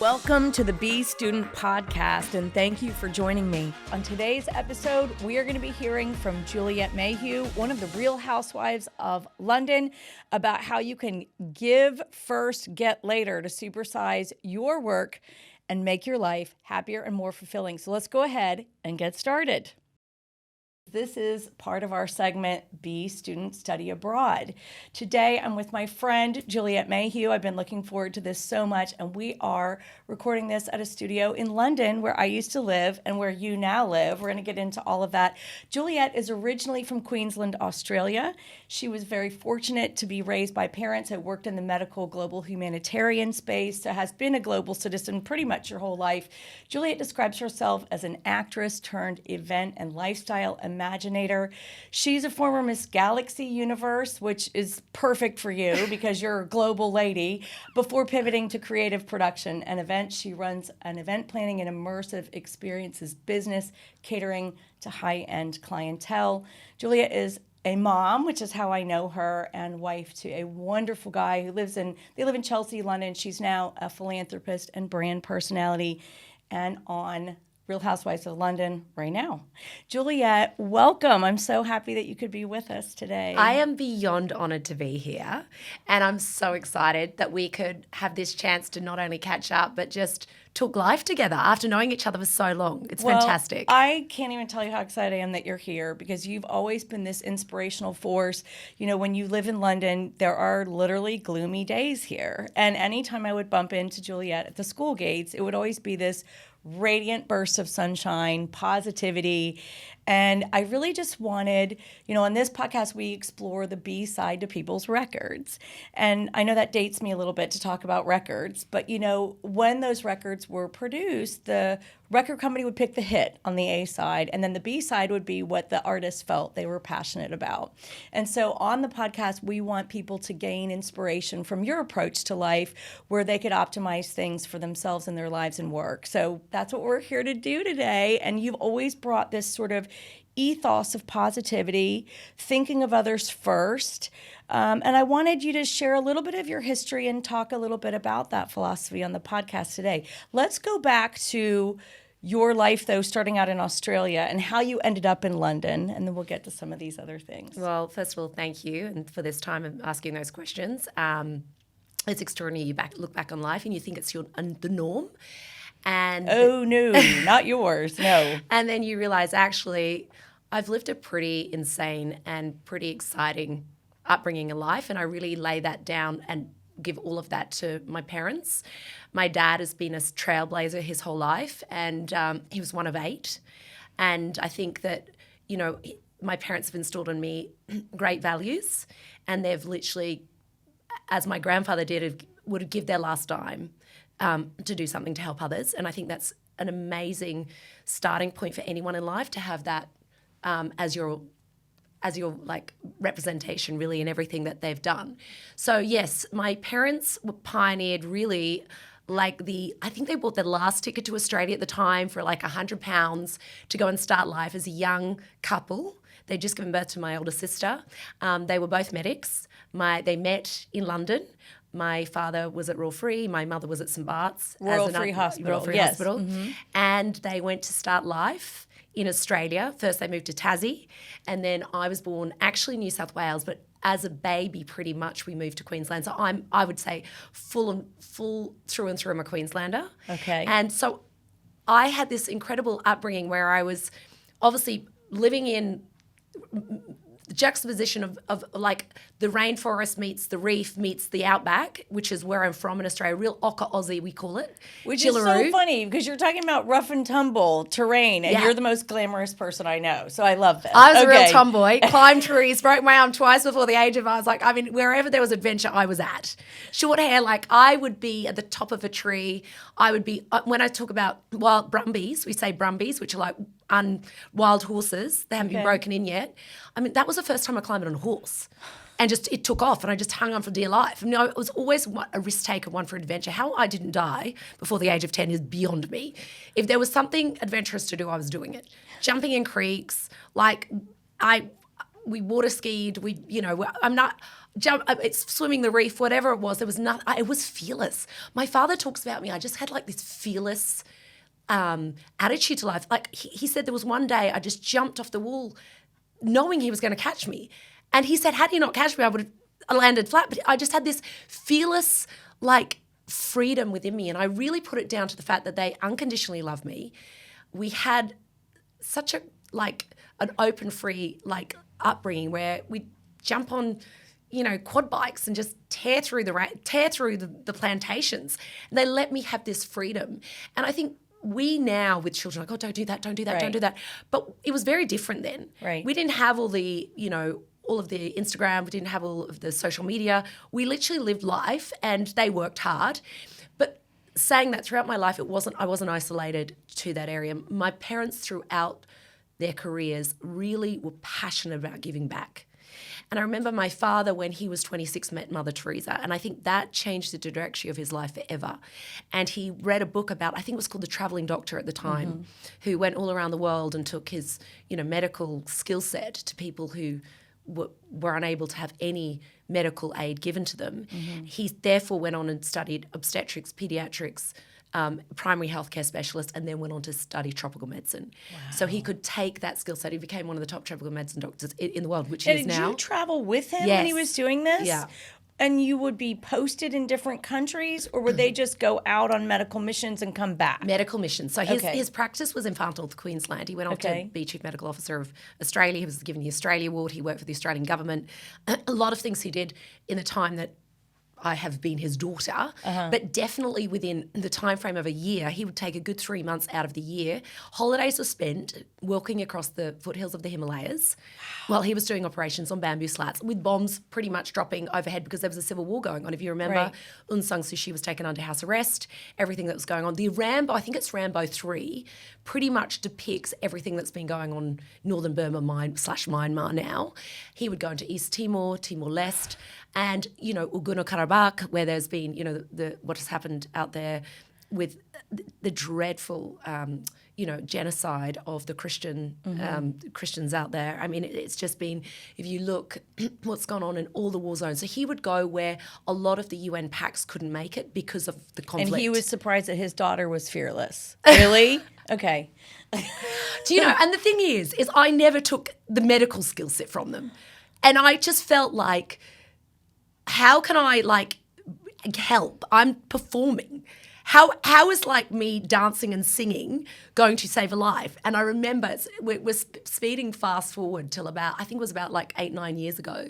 Welcome to the Be Student Podcast, and thank you for joining me. On today's episode, we are going to be hearing from Juliet Mayhew, one of the Real Housewives of London, about how you can give first, get later to supersize your work and make your life happier and more fulfilling. So let's go ahead and get started. This is part of our segment, Be Student Study Abroad. Today, I'm with my friend, Juliet Mayhew. I've been looking forward to this so much, and we are recording this at a studio in London where I used to live and where you now live. We're going to get into all of that. Juliet is originally from Queensland, Australia. She was very fortunate to be raised by parents who worked in the medical global humanitarian space, so has been a global citizen pretty much your whole life. Juliet describes herself as an actress turned event and lifestyle imaginator. She's a former Miss Galaxy Universe, which is perfect for you because you're a global lady. Before pivoting to creative production and events, she runs an event planning and immersive experiences business, catering to high-end clientele. Julia is a mom, which is how I know her, and wife to a wonderful guy who they live in Chelsea, London. She's now a philanthropist and brand personality and on Real Housewives of London right now. Juliet, welcome. I'm so happy that you could be with us today. I am beyond honored to be here, and I'm so excited that we could have this chance to not only catch up, but just talk life together after knowing each other for so long. It's fantastic. I can't even tell you how excited I am that you're here because you've always been this inspirational force. You know, when you live in London, there are literally gloomy days here. And anytime I would bump into Juliet at the school gates, it would always be this radiant burst of sunshine, positivity. And I really just wanted, on this podcast, we explore the B side to people's records. And I know that dates me a little bit to talk about records, but when those records were produced, the record company would pick the hit on the A side, and then the B side would be what the artist felt they were passionate about. And so on the podcast, we want people to gain inspiration from your approach to life where they could optimize things for themselves in their lives and work. So that's what we're here to do today. And you've always brought this sort of ethos of positivity, thinking of others first. And I wanted you to share a little bit of your history and talk a little bit about that philosophy on the podcast today. Let's go back to your life, though, starting out in Australia and how you ended up in London, and then we'll get to some of these other things. Well, first of all, thank you and for this time of asking those questions. It's extraordinary. You look back on life and you think it's the norm. And oh, no, not yours, no. And then you realize, actually, I've lived a pretty insane and pretty exciting upbringing in life, and I really lay that down and give all of that to my parents. My dad has been a trailblazer his whole life, and he was one of 8. And I think that, my parents have instilled in me great values, and they've literally, as my grandfather did, would give their last dime to do something to help others. And I think that's an amazing starting point for anyone in life to have that as your like representation really in everything that they've done. So yes, my parents were pioneered really I think they bought their last ticket to Australia at the time for like £100 to go and start life as a young couple. They'd just given birth to my older sister. They were both medics. They met in London. My father was at Royal Free. My mother was at St Bart's. Royal Free Hospital. Mm-hmm. And they went to start life in Australia. First they moved to Tassie, and then I was born actually in New South Wales, but as a baby pretty much we moved to Queensland. So I would say full through and through I'm a Queenslander. Okay. And so I had this incredible upbringing where I was obviously living in the juxtaposition of like the rainforest meets the reef meets the outback, which is where I'm from in Australia, real Ocker Aussie we call it. Which is so funny because you're talking about rough and tumble terrain and you're the most glamorous person I know. So I love this. I was a real tomboy, climbed trees, broke my arm twice before the age of, wherever there was adventure, I was at. Short hair, I would be at the top of a tree. I would be, when I talk about wild brumbies, we say brumbies, which are like wild horses. They haven't been broken in yet. That was the first time I climbed on a horse. And it took off and I just hung on for dear life. I was always a risk taker, one for adventure. How I didn't die before the age of 10 is beyond me. If there was something adventurous to do, I was doing it. Jumping in creeks, we water skied. It's swimming the reef, whatever it was. There was nothing. It was fearless. My father talks about me. I just had like this fearless attitude to life. Like he said there was one day I just jumped off the wall knowing he was going to catch me. And he said, had he not catched me, I would have landed flat. But I just had this fearless, like, freedom within me. And I really put it down to the fact that they unconditionally love me. We had such a, like, an open, free, like, upbringing where we jump on, quad bikes and just tear through the plantations. And they let me have this freedom. And I think we now with children, like, oh, don't do that, don't do that, don't do that. But it was very different then. Right. We didn't have all the, all of the Instagram. We didn't have all of the social media. We literally lived life and they worked hard. But saying that throughout my life, I wasn't isolated to that area. My parents throughout their careers really were passionate about giving back. And I remember my father, when he was 26, met Mother Teresa. And I think that changed the trajectory of his life forever. And he read a book about, I think it was called The Traveling Doctor at the time, who went all around the world and took his, medical skill set to people who were unable to have any medical aid given to them. He therefore went on and studied obstetrics, pediatrics, primary healthcare specialist, and then went on to study tropical medicine. Wow. So he could take that skill set. He became one of the top tropical medicine doctors in the world, which he is now. Did you travel with him Yes. when he was doing this? Yeah. And you would be posted in different countries, or would they just go out on medical missions and come back? Medical missions. So his practice was in far north Queensland. He went on to be Chief Medical Officer of Australia. He was given the Australia Award. He worked for the Australian government. A lot of things he did in the time that I have been his daughter, but definitely within the time frame of a year, he would take a good 3 months out of the year. Holidays were spent walking across the foothills of the Himalayas while he was doing operations on bamboo slats with bombs pretty much dropping overhead because there was a civil war going on. If you remember, Aung San Suu Kyi was taken under house arrest, everything that was going on. The Rambo, I think it's Rambo 3, pretty much depicts everything that's been going on northern Burma /Myanmar now. He would go into East Timor, Timor-Leste, and, Nagorno-Karabakh, where there's been, what has happened out there with the dreadful, genocide of the Christians out there. I mean, it's just been, if you look what's gone on in all the war zones. So he would go where a lot of the UN packs couldn't make it because of the conflict. And he was surprised that his daughter was fearless. Really? Okay. Do you know, and the thing is I never took the medical skill set from them. And I just felt like, how can I, help? I'm performing. How is, me dancing and singing going to save a life? And I remember we're speeding fast forward till about 8-9 years ago.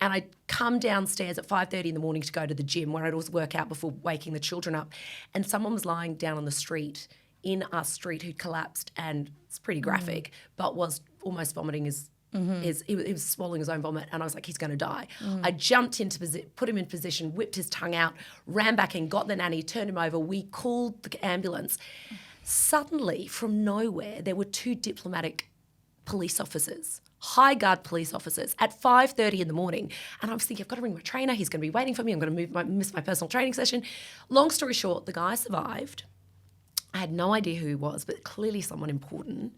And I'd come downstairs at 5:30 in the morning to go to the gym where I'd always work out before waking the children up. And someone was lying down on the street, in our street, who'd collapsed, and it's pretty graphic, but was almost vomiting he was swallowing his own vomit, and I was like, he's going to die. I jumped into put him in position, whipped his tongue out, ran back in, got the nanny, turned him over. We called the ambulance. Suddenly, from nowhere, there were 2 diplomatic police officers, high guard police officers, at 5:30 in the morning. And I was thinking, I've got to ring my trainer. He's going to be waiting for me. I'm going to miss my personal training session. Long story short, the guy survived. I had no idea who he was, but clearly someone important.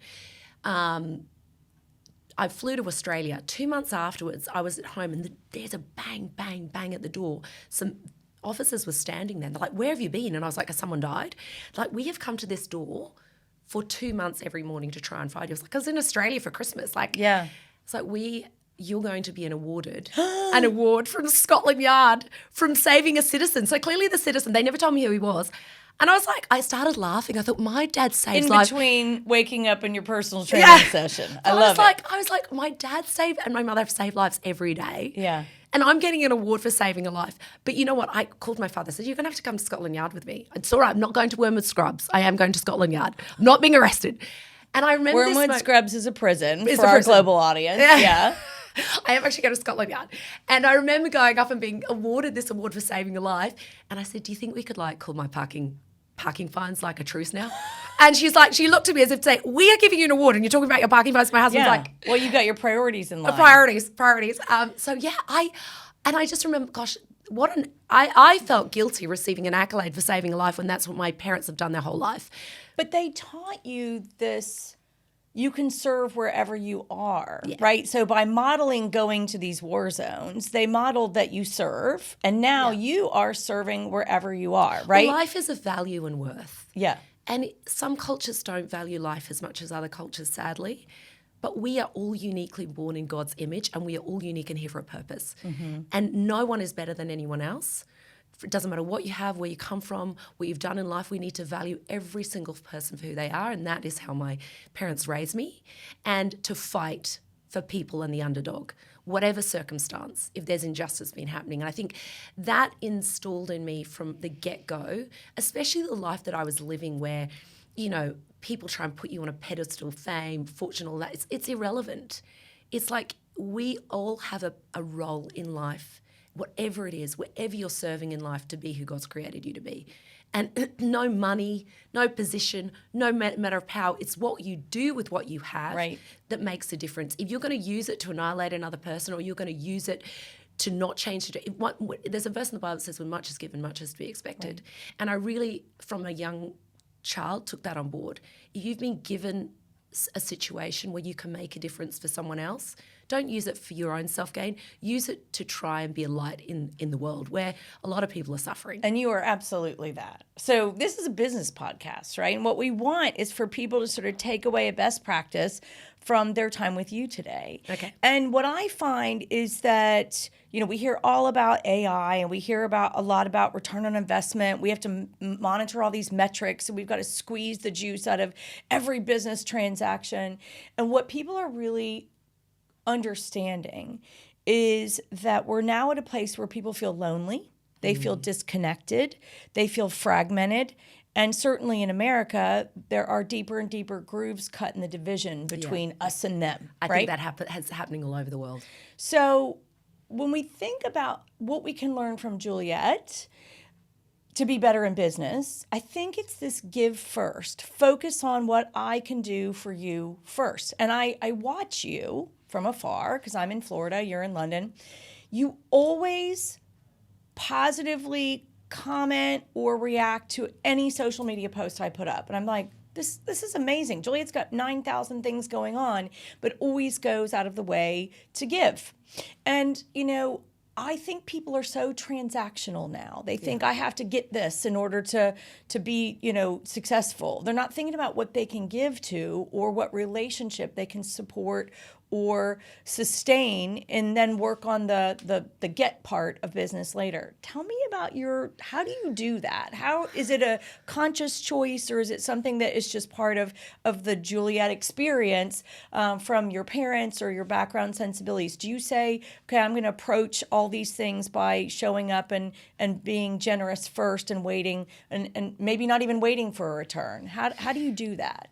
I flew to Australia. 2 months afterwards, I was at home and there's a bang, bang, bang at the door. Some officers were standing there. They're like, where have you been? And I was like, has someone died? They're like, we have come to this door for 2 months every morning to try and find you. I was like, I was in Australia for Christmas. It's like, you're going to be awarded an award from Scotland Yard from saving a citizen. So clearly the citizen, they never told me who he was. And I was like, I started laughing. I thought, my dad saves lives. In between waking up and your personal training session. I love it. I was like, my dad saved, and my mother have saved lives every day. Yeah. And I'm getting an award for saving a life. But you know what? I called my father, said, you're going to have to come to Scotland Yard with me. It's all right. I'm not going to Wormwood Scrubs. I am going to Scotland Yard. I'm not being arrested. And I remember Wormwood Scrubs is a prison for our global audience. Yeah. I am actually going to Scotland Yard. And I remember going up and being awarded this award for saving a life. And I said, do you think we could call my parking fines like a truce now? And she looked at me as if to say, we are giving you an award and you're talking about your parking fines. My husband's like, well, you got your priorities in line. Priorities. I just remember, gosh, I felt guilty receiving an accolade for saving a life when that's what my parents have done their whole life. But they taught you this you can serve wherever you are, right? So by modeling going to these war zones, they modeled that you serve, and now you are serving wherever you are, right? Well, life is of value and worth. Yeah. And some cultures don't value life as much as other cultures, sadly. But we are all uniquely born in God's image, and we are all unique and here for a purpose. And no one is better than anyone else. It doesn't matter what you have, where you come from, what you've done in life. We need to value every single person for who they are, and that is how my parents raised me. And to fight for people and the underdog, whatever circumstance, if there's injustice been happening. And I think that installed in me from the get-go, especially the life that I was living where, you know, people try and put you on a pedestal, fame, fortune, all that. It's irrelevant. It's like we all have a role in life, whatever it is, wherever you're serving in life, to be who God's created you to be. And no money, no position, no matter of power. It's what you do with what you have that makes a difference. If you're going to use it to annihilate another person, or you're going to use it to not change it, there's a verse in the Bible that says, when much is given, much is to be expected. And I really, from a young child, took that on board. If you've been given a situation where you can make a difference for someone else, don't use it for your own self-gain. Use it to try and be a light in the world where a lot of people are suffering. And you are absolutely that. So this is a business podcast, right? And what we want is for people to sort of take away a best practice from their time with you today. Okay. And what I find is that, you know, we hear all about AI, and we hear about a lot about return on investment. We have to monitor all these metrics, and we've got to squeeze the juice out of every business transaction. And what people are really understanding is that we're now at a place where people feel lonely, they feel disconnected, they feel fragmented. And certainly in America, there are deeper and deeper grooves cut in the division between us and them. I think that has happening all over the world. So when we think about what we can learn from Juliet to be better in business, I think it's this give first. Focus on what I can do for you first. And I watch you from afar, because I'm in Florida, you're in London. You always positively comment or react to any social media post I put up. And I'm like, this is amazing. Juliet's got 9,000 things going on, but always goes out of the way to give. And, you know, I think people are so transactional now. They think I have to get this in order to be, you know, successful. They're not thinking about what they can give to or what relationship they can support or sustain, and then work on the get part of business later. Tell me about how do you do that? How is it a conscious choice, or is it something that is just part of the Juliet experience from your parents or your background sensibilities? Do you say, okay, I'm going to approach all these things by showing up and being generous first and waiting and maybe not even waiting for a return? How do you do that?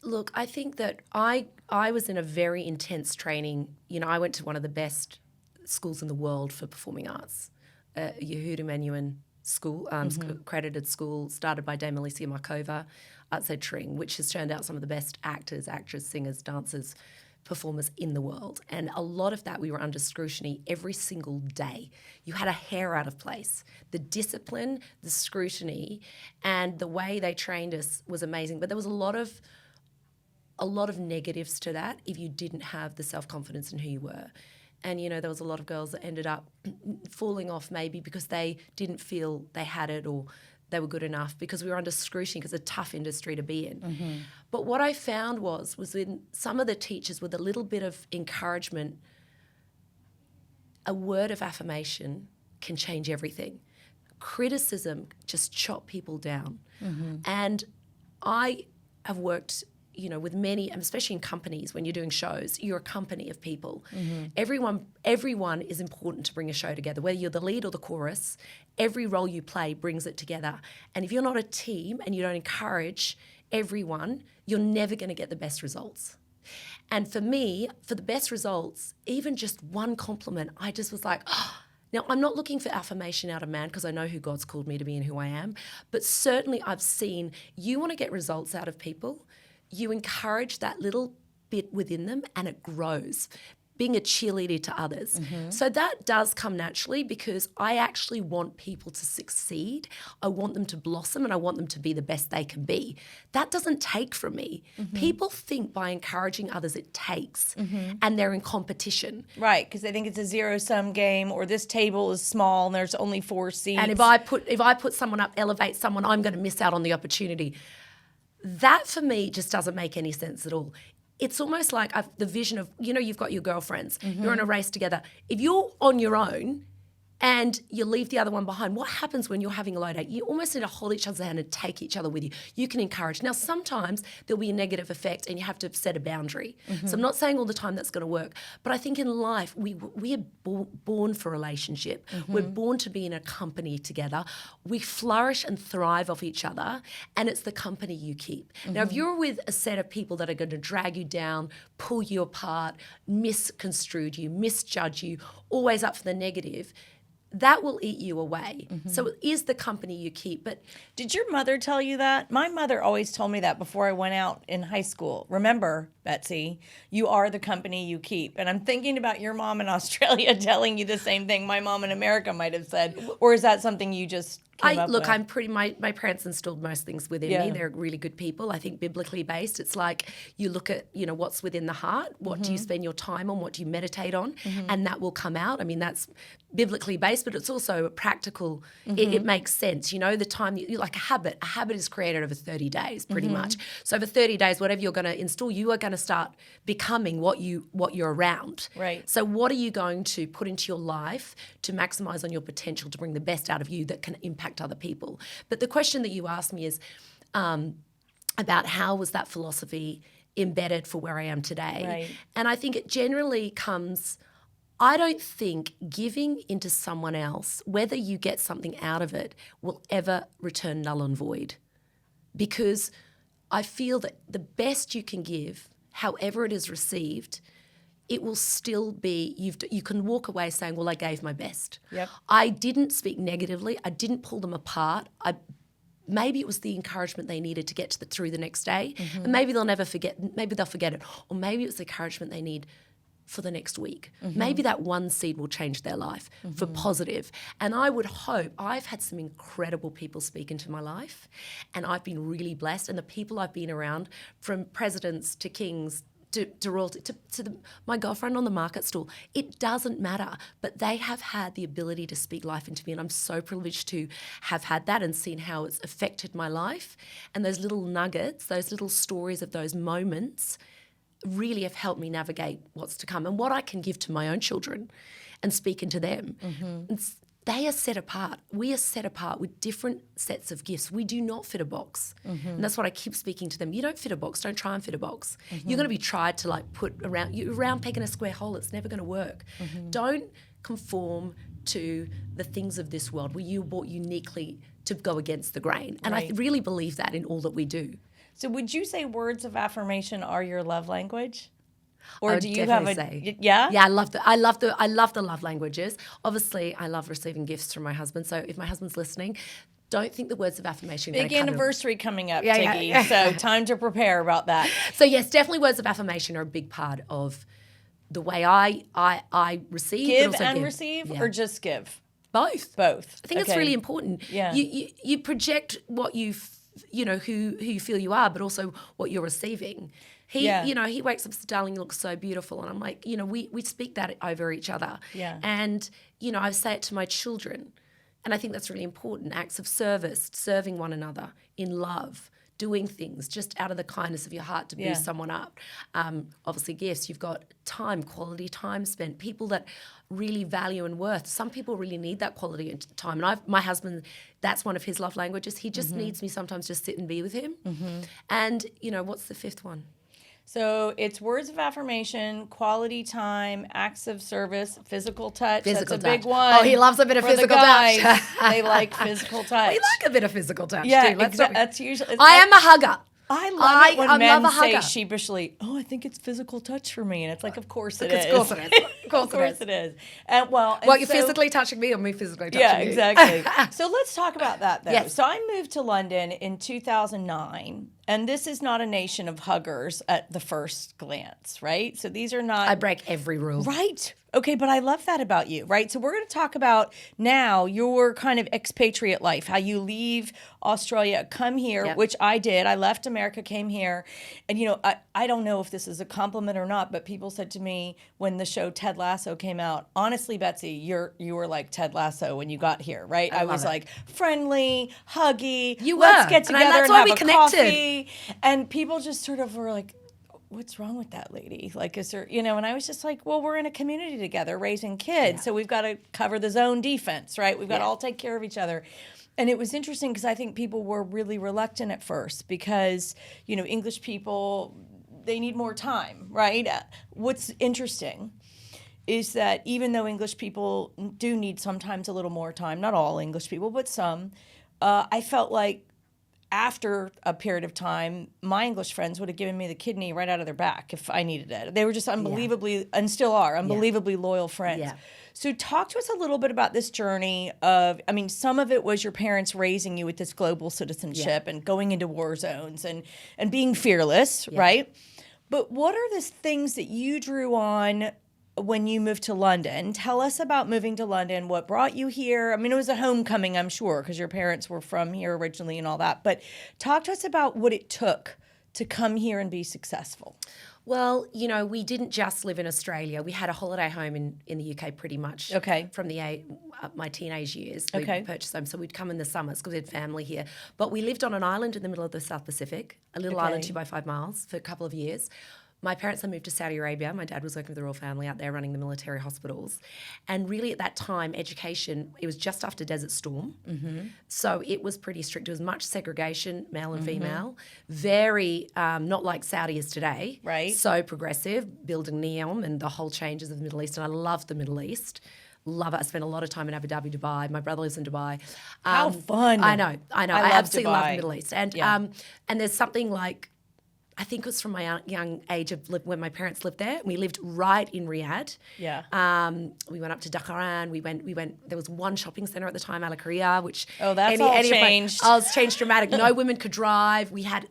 Look, I think that I was in a very intense training. You know, I went to one of the best schools in the world for performing arts, Yehuda Menuhin School, accredited school, started by Dame Alicia Markova, Arts Ed Tring, which has turned out some of the best actors, actresses, singers, dancers, performers in the world. And a lot of that we were under scrutiny every single day. You had a hair out of place. The discipline, the scrutiny, and the way they trained us was amazing. But there was a lot of negatives to that if you didn't have the self-confidence in who you were. And, you know, there was a lot of girls that ended up falling off maybe because they didn't feel they had it or they were good enough, because we were under scrutiny, because it's a tough industry to be in. Mm-hmm. But what I found was when some of the teachers, with a little bit of encouragement, a word of affirmation can change everything. Criticism just chop people down. Mm-hmm. And I have worked, you know, with many, especially in companies, when you're doing shows, you're a company of people. Mm-hmm. Everyone is important to bring a show together. Whether you're the lead or the chorus, every role you play brings it together. And if you're not a team and you don't encourage everyone, you're never going to get the best results. And for me, for the best results, even just one compliment, I just was like, oh. Now, I'm not looking for affirmation out of man, because I know who God's called me to be and who I am. But certainly I've seen, you want to get results out of people, you encourage that little bit within them and it grows. being a cheerleader to others. So that does come naturally because I actually want people to succeed. I want them to blossom and I want them to be the best they can be. That doesn't take from me. People think by encouraging others it takes, and they're in competition. Right, because they think it's a zero-sum game, or this table is small and there's only 4 seats. And if I put someone up, elevate someone, I'm going to miss out on the opportunity. That for me just doesn't make any sense at all. It's almost like the vision of, you've got your girlfriends, you're in a race together. If you're on your own and you leave the other one behind, what happens when you're having a low day? You almost need to hold each other's hand and take each other with you. You can encourage. Now, sometimes there'll be a negative effect and you have to set a boundary. So I'm not saying all the time that's going to work, but I think in life we are born for relationship. We're born to be in a company together. We flourish and thrive off each other, and it's the company you keep. Now, if you're with a set of people that are going to drag you down, pull you apart, misconstrued you, misjudge you, always up for the negative, that will eat you away. So it is the company you keep. But did your mother tell you that? My mother always told me that before I went out in high school. Remember, Betsy, you are the company you keep. And I'm thinking about your mom in Australia telling you the same thing my mom in America might have said. Or is that something you just came up with? I'm pretty, my parents instilled most things within me. They're really good people. I think biblically based. It's like you look at, what's within the heart. What do you spend your time on? What do you meditate on? And that will come out. I mean, that's biblically based, but it's also practical. It makes sense. The time you like a habit is created over 30 days pretty much. So over 30 days, whatever you're going to install, you are going to start becoming what you're around. Right. So what are you going to put into your life to maximize on your potential to bring the best out of you that can impact other people? But the question that you asked me is about how was that philosophy embedded for where I am today? Right. And I think it generally comes, I don't think giving into someone else, whether you get something out of it, will ever return null and void. Because I feel that the best you can give, however it is received, it will still be, you can walk away saying, well, I gave my best. Yep. I didn't speak negatively. I didn't pull them apart. Maybe it was the encouragement they needed to get through the next day. And maybe they'll never forget, maybe they'll forget it. Or maybe it's the encouragement they need for the next week. Maybe that one seed will change their life for positive. And I would hope, I've had some incredible people speak into my life, and I've been really blessed. And the people I've been around, from presidents to kings to royalty, to my girlfriend on the market stall, it doesn't matter. But they have had the ability to speak life into me, and I'm so privileged to have had that and seen how it's affected my life. And those little nuggets, those little stories of those moments really have helped me navigate what's to come and what I can give to my own children and speak into them. And they are set apart. We are set apart with different sets of gifts. We do not fit a box. And that's what I keep speaking to them. You don't fit a box. Don't try and fit a box. You're going to be tried to put around, you're around pegging a square hole. It's never going to work. Don't conform to the things of this world where you were brought uniquely to go against the grain. And I really believe that in all that we do. So would you say words of affirmation are your love language? Or I would do you have definitely say. Yeah? Yeah, I love the love languages. Obviously, I love receiving gifts from my husband. So if my husband's listening, don't think the words of affirmation are Big anniversary coming up, Yeah, Tiggy. yeah. So time to prepare about that. So yes, definitely words of affirmation are a big part of the way I receive. but Give also and give. receive, Yeah. or just give? Both. Both. I think it's Okay. really important. Yeah. You project what who you feel you are, but also what you're receiving. He wakes up and says, darling, you look so beautiful. And I'm like, we speak that over each other. Yeah. And, I say it to my children. And I think that's really important. Acts of service, serving one another in love, doing things just out of the kindness of your heart to boost someone up. Obviously, gifts, you've got time, quality time spent, people that really value and worth. Some people really need that quality time. And my husband, that's one of his love languages. He just needs me sometimes just sit and be with him. And, what's the fifth one? So it's words of affirmation, quality time, acts of service, physical touch. Physical That's a big touch. one. Oh, he loves a bit of For the physical guys. touch. They like physical touch. We like a bit of physical touch Yeah, too. that's usually. I am a hugger. I love it when I men love a say hugger. sheepishly, "Oh, I think it's physical touch for me," and it's like, of course it Of is. course it is. course it is. And well, you're physically touching me or me physically touching you? Yeah, exactly. So let's talk about that, though. Yes. So I moved to London in 2009, and this is not a nation of huggers at the first glance, right? So these are not... I break every rule. Right. Okay, but I love that about you, right? So we're going to talk about now your kind of expatriate life, how you leave Australia, come here, which I did. I left America, came here. And, you know, I don't know if this is a compliment or not, but people said to me when the show Ted Lasso came out, honestly, Betsy, you were like Ted Lasso when you got here, right? I was like friendly, huggy. Let's get together and have a coffee. And people just sort of were like, what's wrong with that lady? Like, is there, you know, and I was just like, well, we're in a community together raising kids. So we've got to cover the zone defense, right? We've got to all take care of each other. And it was interesting because I think people were really reluctant at first because, you know, English people, they need more time, right? What's interesting is that even though English people do need sometimes a little more time, not all English people, but some, I felt like after a period of time, my English friends would have given me the kidney right out of their back if I needed it. They were just unbelievably, and still are, unbelievably loyal friends. Yeah. So talk to us a little bit about this journey of, I mean, some of it was your parents raising you with this global citizenship and going into war zones and being fearless, right? But what are the things that you drew on when you moved to London? Tell us about moving to London, what brought you here. I mean, it was a homecoming, I'm sure, because your parents were from here originally and all that. But talk to us about what it took to come here and be successful. Well, you know, we didn't just live in Australia. We had a holiday home in the UK pretty much from my teenage years. We purchased them. So we'd come in the summers because we had family here. But we lived on an island in the middle of the South Pacific, a little island 2 by 5 miles for a couple of years. My parents then moved to Saudi Arabia. My dad was working with the royal family out there running the military hospitals. And really at that time, education, it was just after Desert Storm. So it was pretty strict. It was much segregation, male and female. Very, not like Saudi is today. Right. So progressive, building NEOM and the whole changes of the Middle East. And I love the Middle East. Love it. I spent a lot of time in Abu Dhabi, Dubai. My brother lives in Dubai. How fun. I know. I absolutely love the Middle East. And and there's something like, I think it was from my young age of when my parents lived there. We lived right in Riyadh. Yeah. We went up to Dakharan. We went. There was one shopping centre at the time, Al Qaria, which that's all changed. It's changed dramatic. No women could drive. We had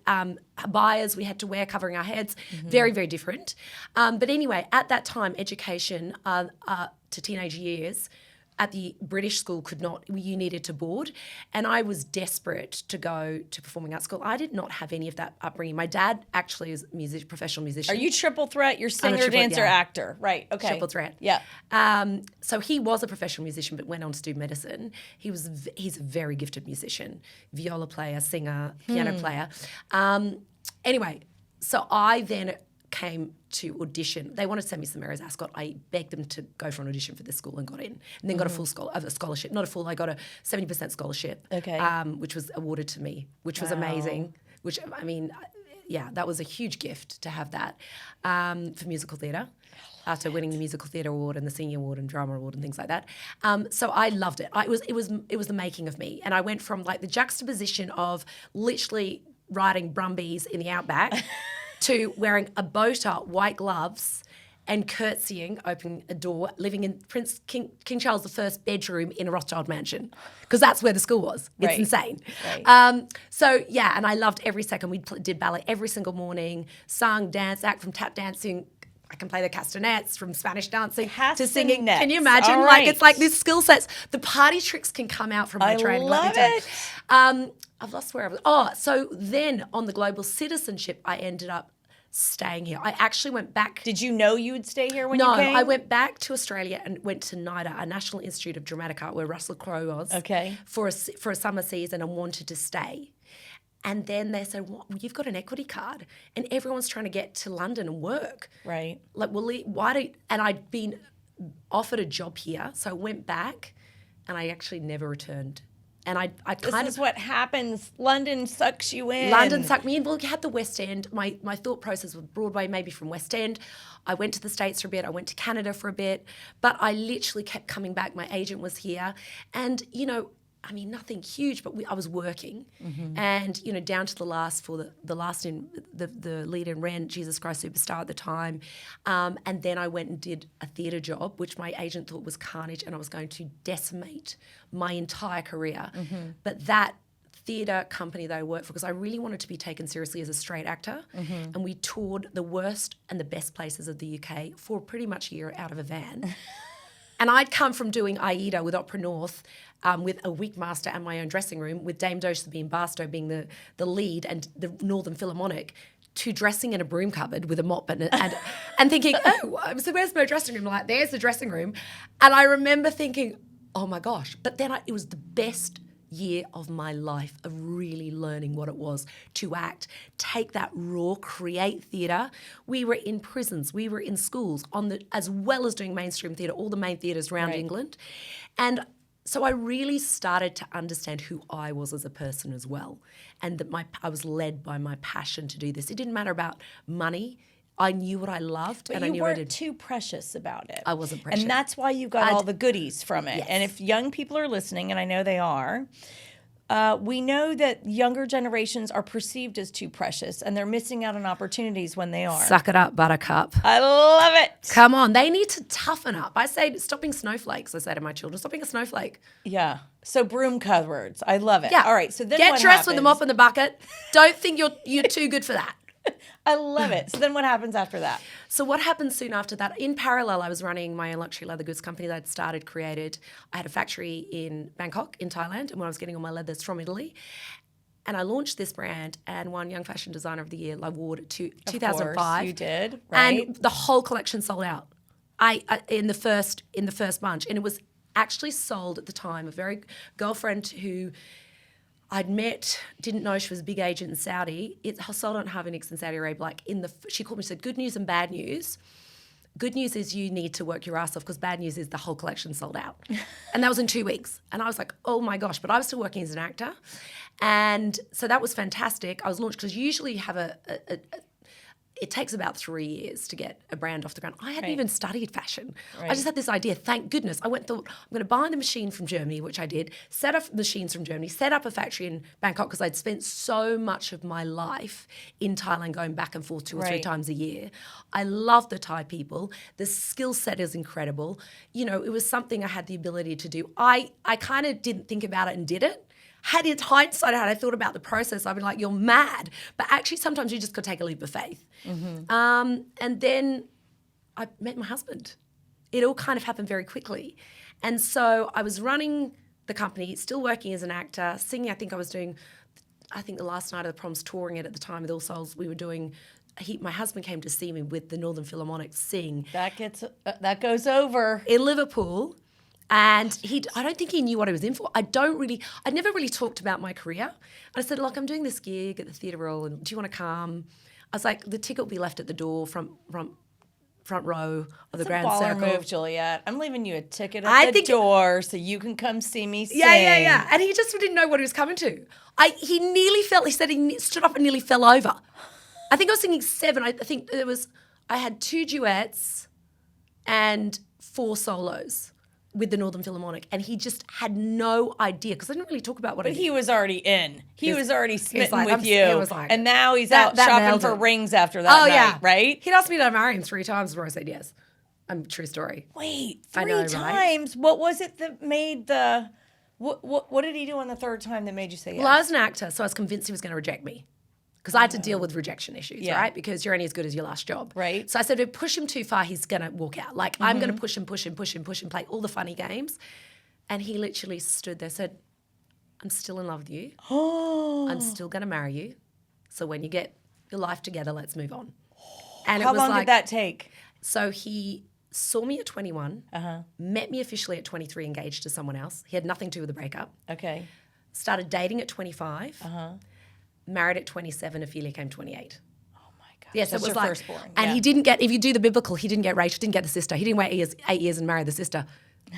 buyers we had to wear covering our heads. Very, very different. But anyway, at that time, education to teenage years at the British school you needed to board. And I was desperate to go to performing arts school. I did not have any of that upbringing. My dad actually is a professional musician. Are you triple threat? You're singer, dancer, actor. Right, okay. Triple threat. Yeah. So he was a professional musician but went on to do medicine. He's a very gifted musician, viola player, singer, piano player. Anyway, so I then came to audition. They wanted to send me some Mary's Ascot. I begged them to go for an audition for this school and got in. And then got a full scholarship. Not a full, I got a 70% scholarship. Okay. Which was awarded to me, which was amazing. Which, I mean, that was a huge gift to have that for musical theatre. After winning the musical theatre award and the senior award and drama award and things like that, so I loved it. It was the making of me, and I went from like the juxtaposition of literally riding brumbies in the outback to wearing a bow tie, white gloves, and curtsying, opening a door, living in King Charles I's bedroom in a Rothschild mansion, because that's where the school was. It's insane. Right. And I loved every second. We did ballet every single morning, sung, danced, act from tap dancing. I can play the castanets, from Spanish dancing to singing. Can you imagine? All right. Like, it's like these skill sets. The party tricks can come out from my training. I love it. I've lost where I was. Oh, so then on the global citizenship, I ended up staying here. I actually went back. Did you know you would stay here when you came? No, I went back to Australia and went to NIDA, a National Institute of Dramatic Art, where Russell Crowe was, for a summer season, and wanted to stay. And then they said, well, you've got an equity card, and everyone's trying to get to London and work. Right. Like, well, why don't... And I'd been offered a job here, so I went back, and I actually never returned. And I this is what happens. London sucks you in. London sucked me in. Well, you had the West End. My thought process was Broadway, maybe from West End. I went to the States for a bit. I went to Canada for a bit. But I literally kept coming back. My agent was here. And, you know, I mean, nothing huge, but I was working, and down to the last the lead in Rent, Jesus Christ Superstar at the time, and then I went and did a theatre job, which my agent thought was carnage, and I was going to decimate my entire career. But that theatre company that I worked for, because I really wanted to be taken seriously as a straight actor, and we toured the worst and the best places of the UK for pretty much a year out of a van. And I'd come from doing Aida with Opera North, with a wig master and my own dressing room, with Dame Josephine Barstow being the lead and the Northern Philharmonic, to dressing in a broom cupboard with a mop and thinking, oh, so where's my dressing room? Like, there's the dressing room. And I remember thinking, oh my gosh. But then it was the best year of my life of really learning what it was to act, take that raw, create theatre. We were in prisons, we were in schools, as well as doing mainstream theatre, all the main theatres around England. And so I really started to understand who I was as a person as well, and that I was led by my passion to do this. It didn't matter about money. I knew what I loved, and I knew what I did. You weren't too precious about it. I wasn't precious. And that's why you got all the goodies from it. Yes. And if young people are listening, and I know they are, we know that younger generations are perceived as too precious, and they're missing out on opportunities when they are. Suck it up, buttercup. I love it. Come on. They need to toughen up. I say, stop being snowflakes, I say to my children. Stop being a snowflake. Yeah. So broom cupboards. I love it. Yeah. All right. So then get what dressed happens? with the mop and the bucket. Don't think you're too good for that. I love it. So then what happens after that? So what happened soon after that? In parallel, I was running my own luxury leather goods company that I'd started, created. I had a factory in Bangkok, in Thailand, and when I was getting all my leathers from Italy. And I launched this brand and won Young Fashion Designer of the Year award to 2005. Of course, you did, right? And the whole collection sold out. I in the first bunch, and it was actually sold at the time. A very girlfriend who I'd met, didn't know she was a big agent in Saudi. It sold on Harvey Nicks in Saudi Arabia. Like she called me and said, good news and bad news. Good news is you need to work your ass off, because bad news is the whole collection sold out. And that was in 2 weeks. And I was like, oh my gosh. But I was still working as an actor. And so that was fantastic. I was launched, because usually you have it takes about 3 years to get a brand off the ground. I hadn't even studied fashion. I just had this idea. Thank goodness. I thought, I'm going to buy the machine from Germany, which I did, set up machines from Germany, set up a factory in Bangkok, because I'd spent so much of my life in Thailand going back and forth 2 or 3 times a year. I love the Thai people. The skill set is incredible. It was something I had the ability to do. I kind of didn't think about it and did it. Had in hindsight, had I thought about the process, I'd be like, you're mad. But actually, sometimes you just got to take a leap of faith. And then I met my husband. It all kind of happened very quickly. And so I was running the company, still working as an actor, singing. I think the last night of the proms, touring it at the time with All Souls, we were doing... my husband came to see me with the Northern Philharmonic sing. That goes over. In Liverpool. And I don't think he knew what I was in for. I'd never really talked about my career. I said, look, I'm doing this gig at the theatre role, and do you want to come? I was like, the ticket will be left at the door, front row of the Grand Circle. Baller move, Juliet. I'm leaving you a ticket at the door so you can come see me sing. Yeah. And he just didn't know what he was coming to. He said he stood up and nearly fell over. I think I was singing 7. I had 2 duets and 4 solos with the Northern Philharmonic, and he just had no idea, because I didn't really talk about what I did. But he was already in. He was already smitten like, with you. And now he's out shopping for rings after that night, right? He'd asked me to marry him 3 times before I said yes. True story. Wait, 3 times? Right? What was it that made the... What did he do on the 3rd time that made you say yes? Well, I was an actor, so I was convinced he was going to reject me. Because I had to deal with rejection issues, right? Because you're only as good as your last job. Right. So I said, if I push him too far, he's going to walk out. Like, I'm going to push him, play all the funny games. And he literally stood there, said, I'm still in love with you. I'm still going to marry you. So when you get your life together, let's move on. And How long did that take? So he saw me at 21, met me officially at 23, engaged to someone else. He had nothing to do with the breakup. Okay. Started dating at 25. Married at 27, Ophelia came 28. Oh my God. Yes, it was like, firstborn. And he didn't get, if you do the biblical, he didn't get Rachel, didn't get the sister. He didn't wait 8 years and marry the sister.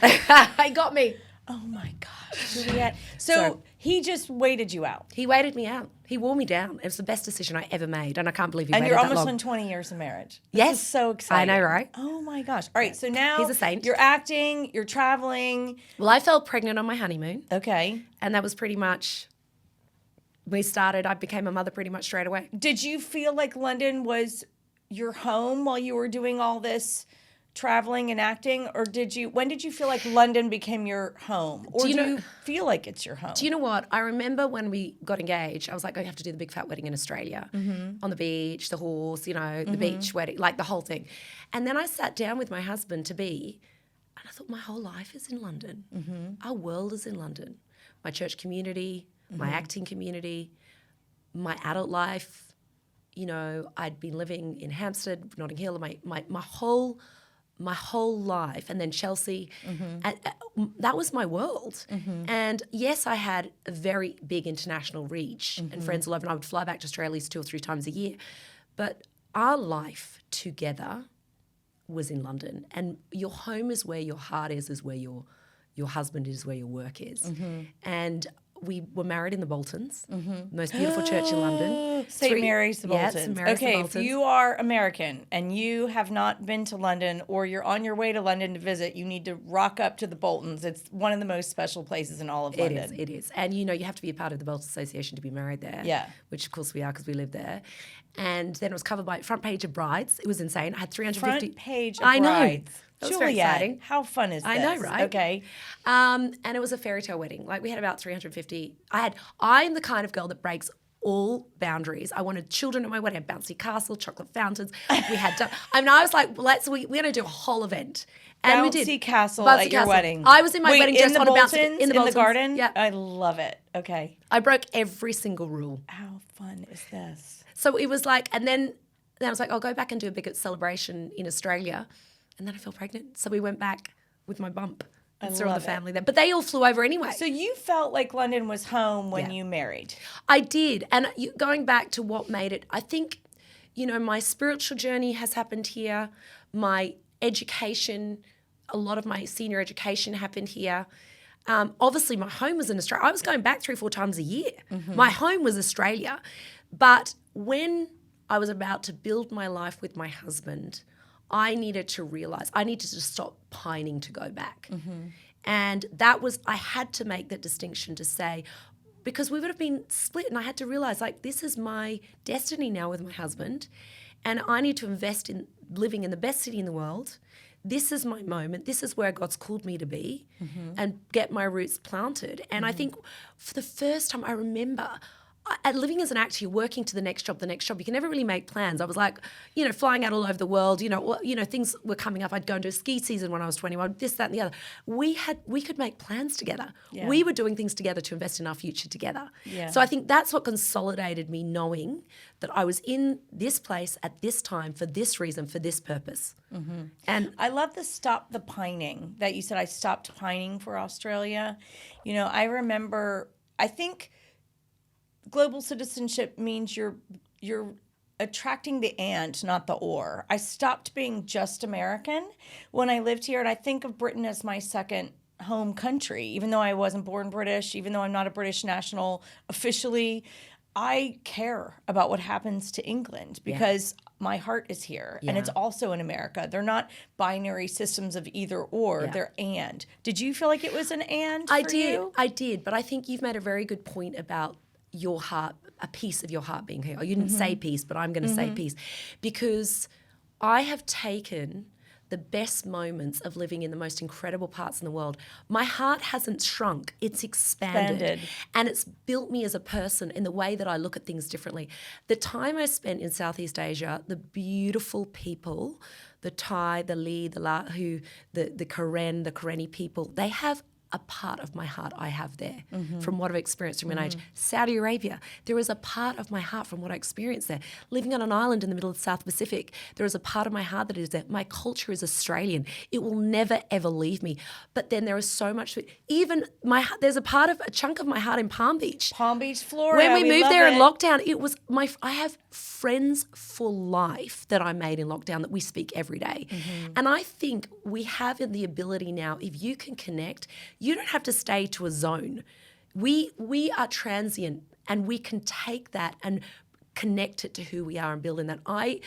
He got me. Oh my gosh, Juliet. So he just waited you out. He waited me out. He wore me down. It was the best decision I ever made, and I can't believe he And waited you're that almost long. on 20 years of marriage. Yes. This is so exciting. I know, right? Oh my gosh. All right, so now He's a saint. you're acting, you're traveling. Well, I fell pregnant on my honeymoon, Okay. and that was pretty much, I became a mother pretty much straight away. Did you feel like London was your home while you were doing all this traveling and acting? Or when did you feel like London became your home? Or do you feel like it's your home? Do you know what? I remember when we got engaged, I was like, I have to do the big fat wedding in Australia, on the beach, the horse, the beach wedding, like the whole thing. And then I sat down with my husband to be, and I thought, my whole life is in London. Our world is in London. My church community, my acting community, my adult life. I'd been living in Hampstead, Notting Hill, my whole life, and then Chelsea. And, that was my world. And yes, I had a very big international reach and friends all over, and I would fly back to Australia at least 2 or 3 times a year. But our life together was in London. And your home is where your heart is where your husband is, where your work is. And we were married in the Boltons, the most beautiful church in London. St. Mary's the Boltons. Yes, St. Mary's the Okay, Boltons. if you are American and you have not been to London, or you're on your way to London to visit, you need to rock up to the Boltons. It's one of the most special places in all of London. It is. And you have to be a part of the Bolton Association to be married there. Yeah. Which of course we are because we live there. And then it was covered by front page of Brides. It was insane. I had 350. Front page of I know. Brides. That was very exciting. How fun is this? I know, right? Okay. And it was a fairy tale wedding. Like, we had about 350. I'm the kind of girl that breaks all boundaries. I wanted children at my wedding. I had bouncy castle, chocolate fountains. We had, I was like, we're going to do a whole event. And we did. Bouncy castle Bouncy at your castle. wedding. I was in my wedding dress on a bouncy in the Boltons. garden. Yeah, I love it. Okay. I broke every single rule. How fun is this? So it was like, and then I was like, I'll go back and do a big celebration in Australia. And then I fell pregnant. So we went back with my bump and saw all the family there. But they all flew over anyway. So you felt like London was home when you married. I did. And going back to what made it, I think, my spiritual journey has happened here. My education, a lot of my senior education happened here. Obviously, my home was in Australia. I was going back 3 or 4 times a year. My home was Australia. But when I was about to build my life with my husband, I needed to realize, I needed to stop pining to go back. And I had to make that distinction to say, because we would have been split, and I had to realize, like, this is my destiny now with my husband, and I need to invest in living in the best city in the world. This is my moment. This is where God's called me to be and get my roots planted. And I think for the first time, I remember living as an actor, you're working to the next job. You can never really make plans. I was like, flying out all over the world. Things were coming up. I'd go and do a ski season when I was 21, this, that, and the other. We could make plans together. Yeah. We were doing things together to invest in our future together. Yeah. So I think that's what consolidated me, knowing that I was in this place at this time for this reason, for this purpose. And I love the stop the pining that you said. I stopped pining for Australia. I remember, I think global citizenship means you're attracting the and, not the or. I stopped being just American when I lived here, and I think of Britain as my second home country, even though I wasn't born British, even though I'm not a British national officially. I care about what happens to England because my heart is here, and it's also in America. They're not binary systems of either or, they're and. Did you feel like it was an and for you? I did, but I think you've made a very good point about your heart, a piece of your heart being here. You didn't say peace, but I'm going to say peace, because I have taken the best moments of living in the most incredible parts in the world. My heart hasn't shrunk, it's expanded. And it's built me as a person in the way that I look at things differently. The time I spent in Southeast Asia, the beautiful people, the Thai, the Lee, the Lahu, the Karen, the Karenni people, they have a part of my heart I have there from what I've experienced from an age. Saudi Arabia, there is a part of my heart from what I experienced there. Living on an island in the middle of the South Pacific, there is a part of my heart that is there. My culture is Australian. It will never, ever leave me. But then there is so much, even there's a chunk of my heart in Palm Beach. Palm Beach, Florida. When we moved there in lockdown, it was I have friends for life that I made in lockdown that we speak every day. And I think we have the ability now, if you can connect, You don't have to stay to a zone. We are transient, and we can take that and connect it to who we are and build in that. I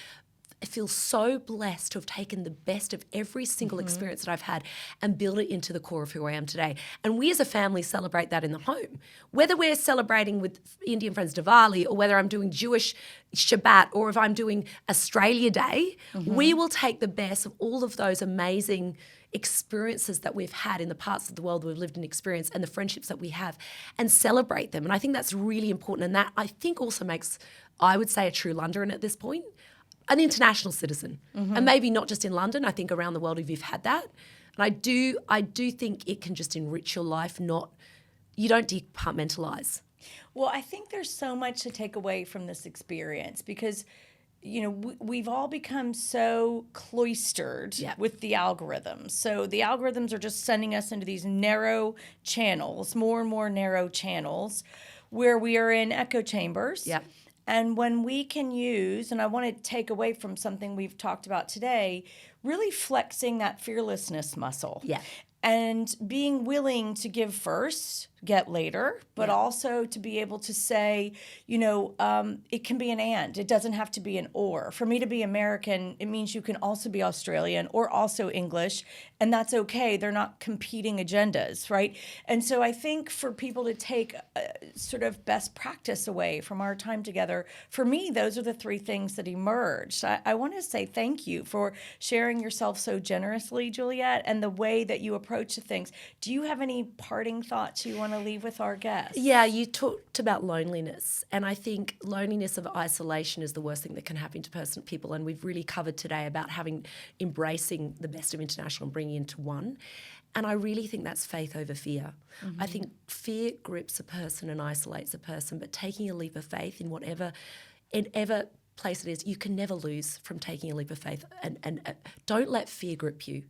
feel so blessed to have taken the best of every single experience that I've had and build it into the core of who I am today. And we as a family celebrate that in the home. Whether we're celebrating with Indian friends Diwali, or whether I'm doing Jewish Shabbat, or if I'm doing Australia Day, we will take the best of all of those amazing experiences that we've had in the parts of the world we've lived and experienced, and the friendships that we have, and celebrate them. And I think that's really important. And that, I think, also makes, I would say, a true Londoner at this point, an international citizen. And maybe not just in London. I think around the world, if you've had that. And I do think it can just enrich your life, you don't departmentalize. Well, I think there's so much to take away from this experience, because we've all become so cloistered with the algorithms. So the algorithms are just sending us into these narrow channels, more and more narrow channels, where we are in echo chambers. Yep. And when we can use, and I want to take away from something we've talked about today, really flexing that fearlessness muscle. Yeah. And being willing to give first, get later, but also to be able to say, it can be an and. It doesn't have to be an or. For me to be American, it means you can also be Australian or also English, and that's okay. They're not competing agendas, right? And so I think for people to take sort of best practice away from our time together, for me, those are the three things that emerged. I want to say thank you for sharing yourself so generously, Juliet, and the way that you approach things. Do you have any parting thoughts you want to leave with our guests? Yeah, you talked about loneliness, and I think loneliness of isolation is the worst thing that can happen to people, and we've really covered today about embracing the best of international and bringing into one. And I really think that's faith over fear. I think fear grips a person and isolates a person, but taking a leap of faith in whatever place it is, you can never lose from taking a leap of faith. And don't let fear grip you.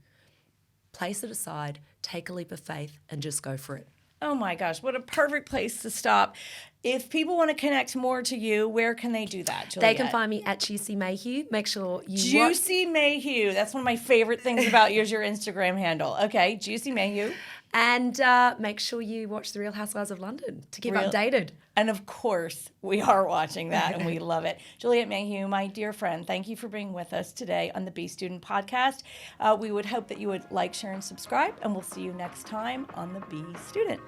Place it aside, take a leap of faith, and just go for it. Oh my gosh, what a perfect place to stop. If people want to connect more to you, where can they do that, Juliet? They can find me at Juicy Mayhew. Make sure you Juicy Mayhew. That's one of my favorite things about you is your Instagram handle. Okay, Juicy Mayhew. And make sure you watch The Real Housewives of London to keep updated. And of course, we are watching that and we love it. Juliet Mayhew, my dear friend, thank you for being with us today on the Be Student podcast. We would hope that you would like, share, and subscribe, and we'll see you next time on the Be Student.